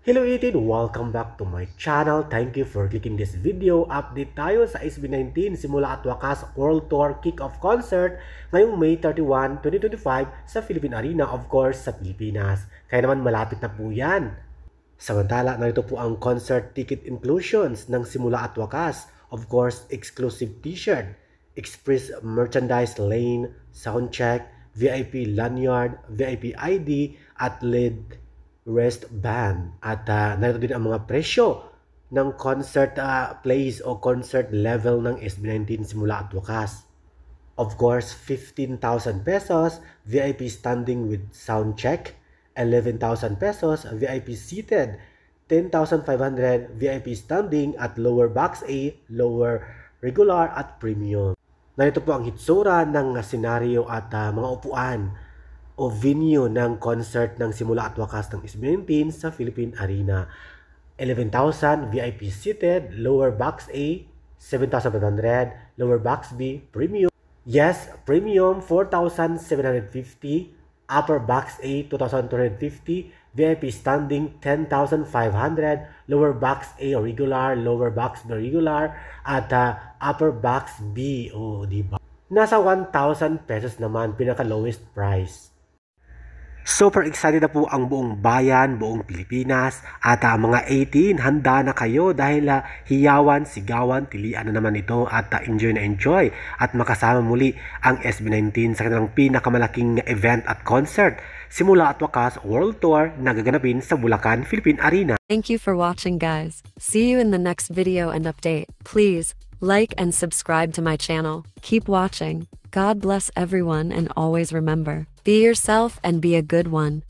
Hello Itin! Welcome back to my channel. Thank you for clicking this video. Update tayo sa SB19 Simula at Wakas World Tour Kick-Off Concert ngayong May 31, 2025 sa Philippine Arena, of course, sa Pilipinas. Kaya naman malapit na po yan. Samantala, narito po ang concert ticket inclusions ng Simula at Wakas. Of course, exclusive t-shirt, express merchandise lane, soundcheck, VIP lanyard, VIP ID, at lead wristband. At narito din ang mga presyo ng concert place o concert level ng SB19 Simula at Wakas. Of course, 15,000 pesos, VIP standing with sound check, 11,000 pesos, VIP seated, 10,500 VIP standing at lower box A, lower regular at premium. Narito po ang hitsura ng senaryo at mga upuan o venue ng concert ng Simula at Wakas ng SB19 sa Philippine Arena. 11,000 VIP seated, lower box A, 7,500, lower box B, premium. Yes, premium 4,750, upper box A 2,250, VIP standing 10,500, lower box A regular, lower box B regular, at upper box B, diba? Nasa 1,000 pesos naman, pinaka lowest price. Super excited na po ang buong bayan, buong Pilipinas, at mga 18, handa na kayo dahil hiyawan, sigawan, tilian na naman ito at enjoy na enjoy at makasama muli ang SB19 sa kanilang pinakamalaking event at concert, Simula at Wakas World Tour na gaganapin sa Bulacan, Philippine Arena. Thank you for watching, guys. See you in the next video and update. Please like and subscribe to my channel. Keep watching. God bless everyone, and always remember, be yourself and be a good one.